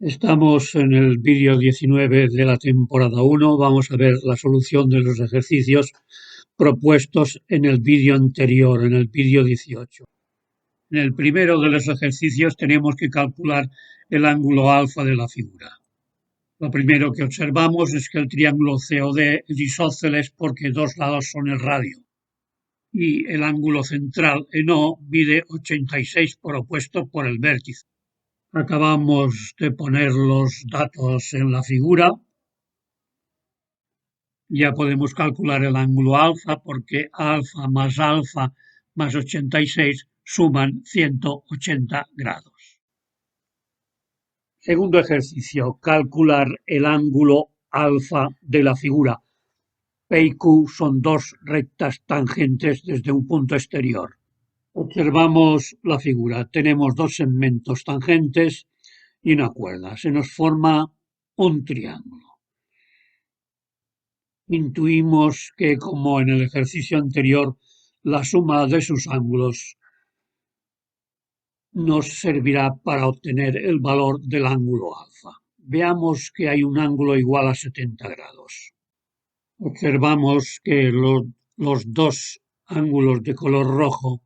Estamos en el vídeo 19 de la temporada 1. Vamos a ver la solución de los ejercicios propuestos en el vídeo anterior, en el vídeo 18. En el primero de los ejercicios tenemos que calcular el ángulo alfa de la figura. Lo primero que observamos es que el triángulo COD es isósceles porque dos lados son el radio. Y el ángulo central en O mide 86 por opuesto por el vértice. Acabamos de poner los datos en la figura. Ya podemos calcular el ángulo alfa porque alfa más 86 suman 180 grados. Segundo ejercicio, calcular el ángulo alfa de la figura. P y Q son dos rectas tangentes desde un punto exterior. Observamos la figura. Tenemos dos segmentos tangentes y una cuerda. Se nos forma un triángulo. Intuimos que, como en el ejercicio anterior, la suma de sus ángulos nos servirá para obtener el valor del ángulo alfa. Veamos que hay un ángulo igual a 70 grados. Observamos que los dos ángulos de color rojo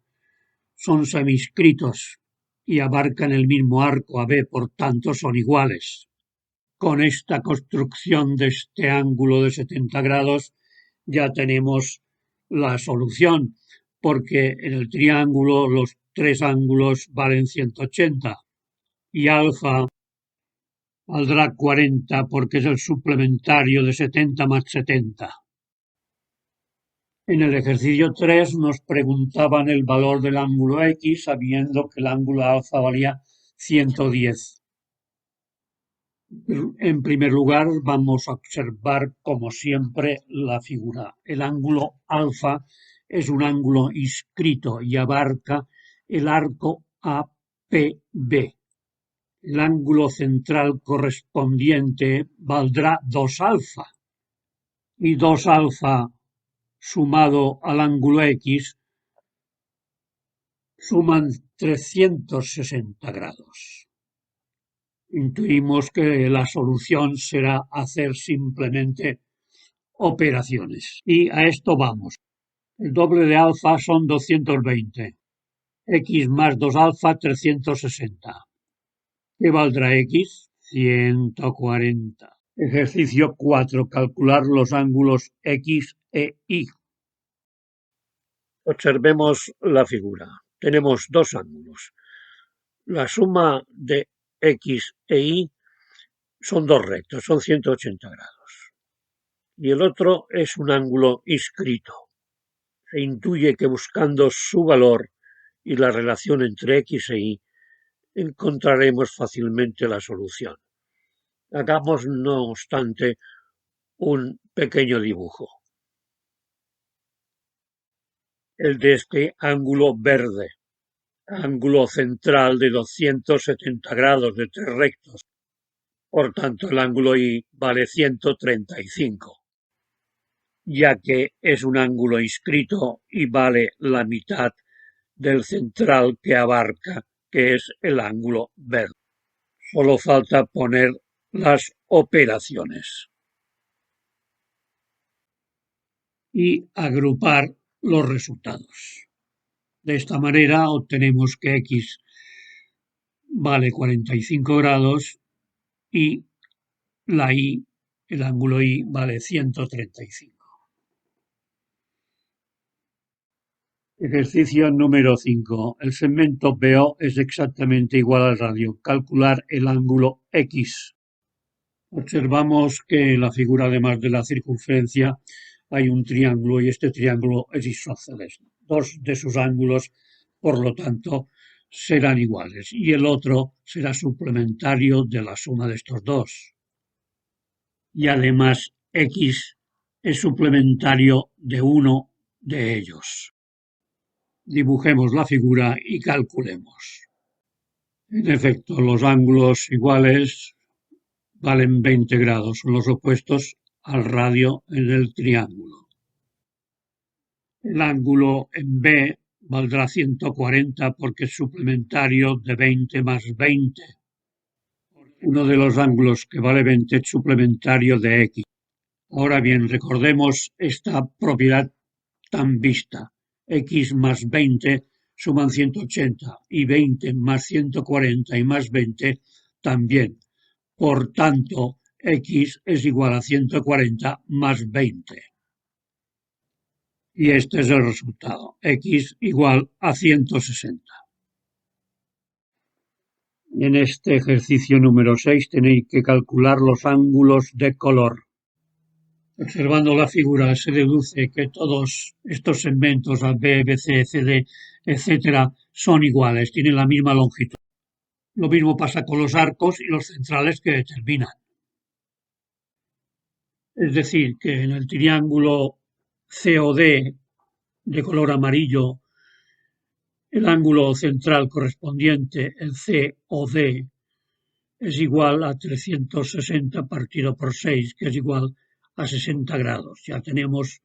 son semiscritos y abarcan el mismo arco AB, por tanto son iguales. Con esta construcción de este ángulo de 70 grados ya tenemos la solución, porque en el triángulo los tres ángulos valen 180 y alfa valdrá 40 porque es el suplementario de 70 más 70. En el ejercicio 3 nos preguntaban el valor del ángulo X sabiendo que el ángulo alfa valía 110. En primer lugar, vamos a observar, como siempre, la figura. El ángulo alfa es un ángulo inscrito y abarca el arco APB. El ángulo central correspondiente valdrá 2 alfa y 2 alfa sumado al ángulo X suman 360 grados. Intuimos que la solución será hacer simplemente operaciones. Y a esto vamos. El doble de alfa son 220. X más 2 alfa, 360. ¿Qué valdrá X? 140. Ejercicio 4. Calcular los ángulos X e Y. Observemos la figura. Tenemos dos ángulos. La suma de X e Y son dos rectos, son 180 grados. Y el otro es un ángulo inscrito. Se intuye que buscando su valor y la relación entre X e Y, encontraremos fácilmente la solución. Hagamos, no obstante, un pequeño dibujo. El de este ángulo verde, ángulo central de 270 grados de tres rectos. Por tanto, el ángulo Y vale 135. Ya que es un ángulo inscrito y vale la mitad del central que abarca, que es el ángulo verde. Solo falta poner las operaciones y agrupar los resultados. De esta manera obtenemos que X vale 45 grados y la Y, el ángulo Y, vale 135. Ejercicio número 5. El segmento BO es exactamente igual al radio. Calcular el ángulo X. Observamos que en la figura, además de la circunferencia, hay un triángulo y este triángulo es isósceles. Dos de sus ángulos, por lo tanto, serán iguales y el otro será suplementario de la suma de estos dos. Y además, X es suplementario de uno de ellos. Dibujemos la figura y calculemos. En efecto, los ángulos iguales valen 20 grados, son los opuestos al radio en el triángulo. El ángulo en B valdrá 140 porque es suplementario de 20 más 20. uno de los ángulos que vale 20 es suplementario de x. Ahora bien, recordemos esta propiedad tan vista. X más 20 suman 180 y 20 más 140 y más 20 también. Por tanto, X es igual a 140 más 20. Y este es el resultado. X igual a 160. En este ejercicio número 6 tenéis que calcular los ángulos de color. Observando la figura se deduce que todos estos segmentos A, B, BC, CD, etcétera, son iguales, tienen la misma longitud. Lo mismo pasa con los arcos y los centrales que terminan. Es decir, que en el triángulo COD de color amarillo, el ángulo central correspondiente, el COD, es igual a 360 partido por 6, que es igual a 60 grados. Ya tenemos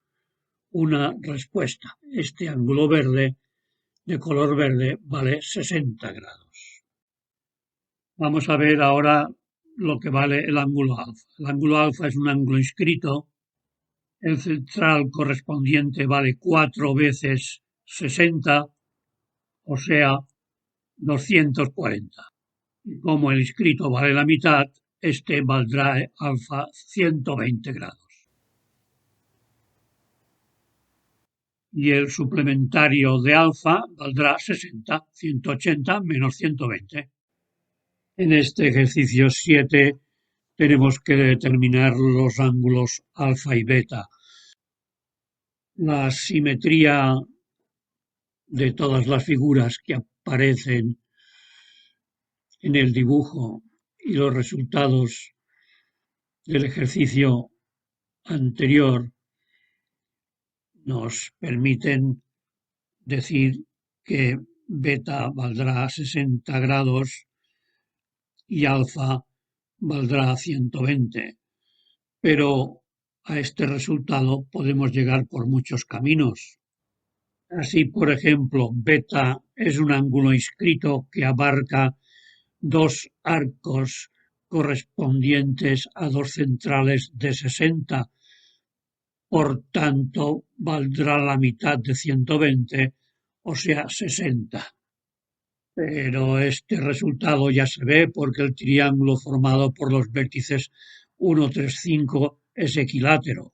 una respuesta. Este ángulo verde, de color verde, vale 60 grados. Vamos a ver ahora lo que vale el ángulo alfa. El ángulo alfa es un ángulo inscrito. El central correspondiente vale 4 veces 60, o sea, 240. Y como el inscrito vale la mitad, este valdrá alfa 120 grados. Y el suplementario de alfa valdrá 60, 180 menos 120. En este ejercicio 7 tenemos que determinar los ángulos alfa y beta. La simetría de todas las figuras que aparecen en el dibujo y los resultados del ejercicio anterior nos permiten decir que beta valdrá 60 grados y alfa valdrá 120. Pero a este resultado podemos llegar por muchos caminos. Así, por ejemplo, beta es un ángulo inscrito que abarca dos arcos correspondientes a dos centrales de 60. Por tanto, valdrá la mitad de 120, o sea, 60. Pero este resultado ya se ve porque el triángulo formado por los vértices 1, 3, 5 es equilátero.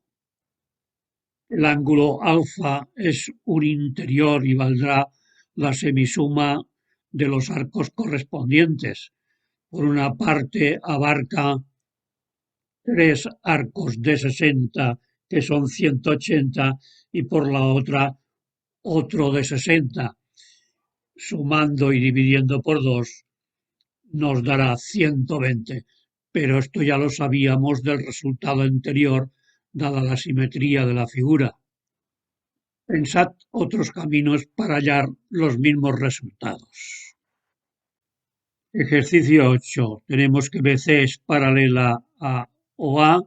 El ángulo alfa es un interior y valdrá la semisuma de los arcos correspondientes. Por una parte abarca 3 arcos de 60, que son 180, y por la otra otro de 60. Sumando y dividiendo por 2 nos dará 120, pero esto ya lo sabíamos del resultado anterior, dada la simetría de la figura. Pensad otros caminos para hallar los mismos resultados. Ejercicio 8. Tenemos que BC es paralela a OA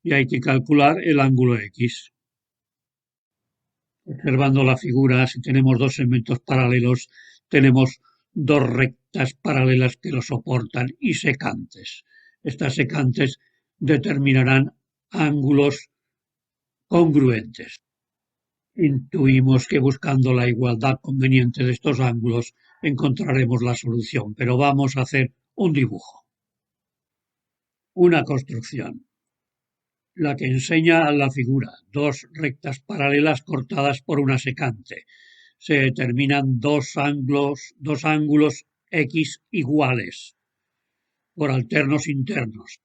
y hay que calcular el ángulo X. Observando la figura, si tenemos dos segmentos paralelos, tenemos dos rectas paralelas que lo soportan y secantes. Estas secantes determinarán ángulos congruentes. Intuimos que buscando la igualdad conveniente de estos ángulos encontraremos la solución, pero vamos a hacer un dibujo. Una construcción. La que enseña la figura, dos rectas paralelas cortadas por una secante. Se determinan dos ángulos X iguales por alternos internos.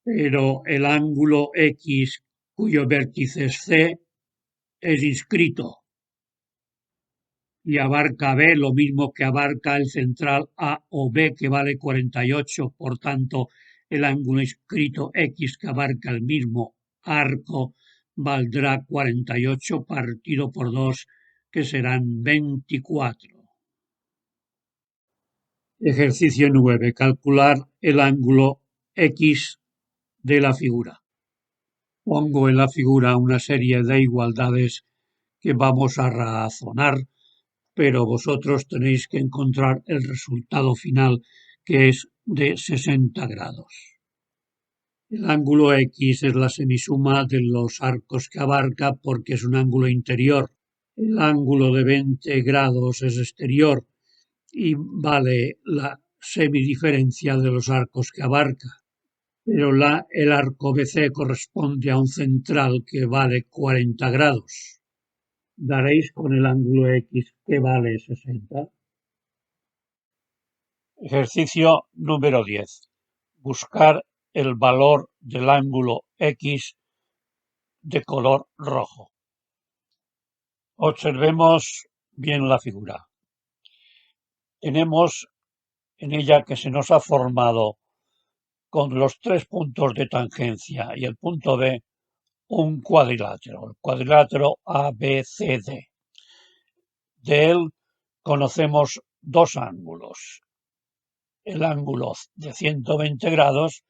Pero el ángulo X cuyo vértice es C es inscrito y abarca B lo mismo que abarca el central A o B, que vale 48. Por tanto, el ángulo inscrito X, que abarca el mismo arco, valdrá 48 partido por 2, que serán 24. Ejercicio 9. Calcular el ángulo X de la figura. Pongo en la figura una serie de igualdades que vamos a razonar, pero vosotros tenéis que encontrar el resultado final que es de 60 grados. El ángulo X es la semisuma de los arcos que abarca porque es un ángulo interior. El ángulo de 20 grados es exterior y vale la semidiferencia de los arcos que abarca. Pero el arco BC corresponde a un central que vale 40 grados. Daréis con el ángulo X que vale 60. Ejercicio número 10. Buscar el valor del ángulo X de color rojo. Observemos bien la figura. Tenemos en ella que se nos ha formado con los 3 puntos de tangencia y el punto B un cuadrilátero, el cuadrilátero ABCD. De él conocemos dos ángulos, el ángulo de 120 grados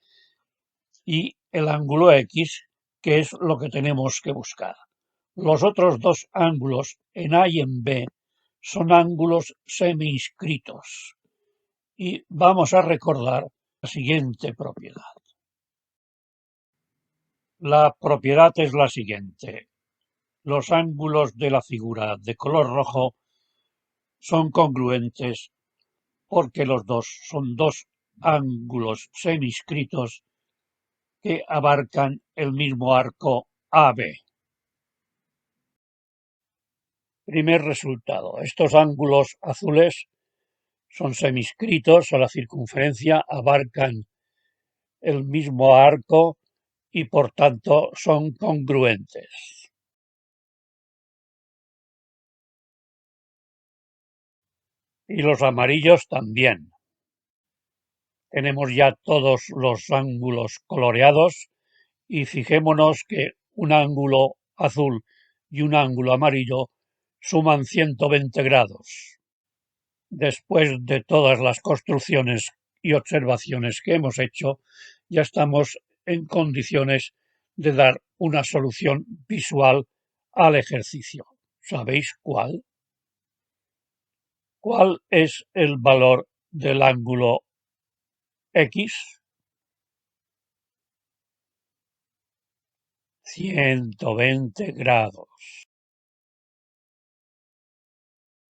y el ángulo X, que es lo que tenemos que buscar. Los otros dos ángulos, en A y en B, son ángulos semi-inscritos. Y vamos a recordar la siguiente propiedad. La propiedad es la siguiente. Los ángulos de la figura de color rojo son congruentes porque los dos son dos ángulos semi-inscritos que abarcan el mismo arco AB. Primer resultado. Estos ángulos azules son semi-inscritos a la circunferencia, abarcan el mismo arco y por tanto son congruentes. Y los amarillos también. Tenemos ya todos los ángulos coloreados y fijémonos que un ángulo azul y un ángulo amarillo suman 120 grados. Después de todas las construcciones y observaciones que hemos hecho, ya estamos en condiciones de dar una solución visual al ejercicio. ¿Sabéis cuál? ¿Cuál es el valor del ángulo X? 120 grados.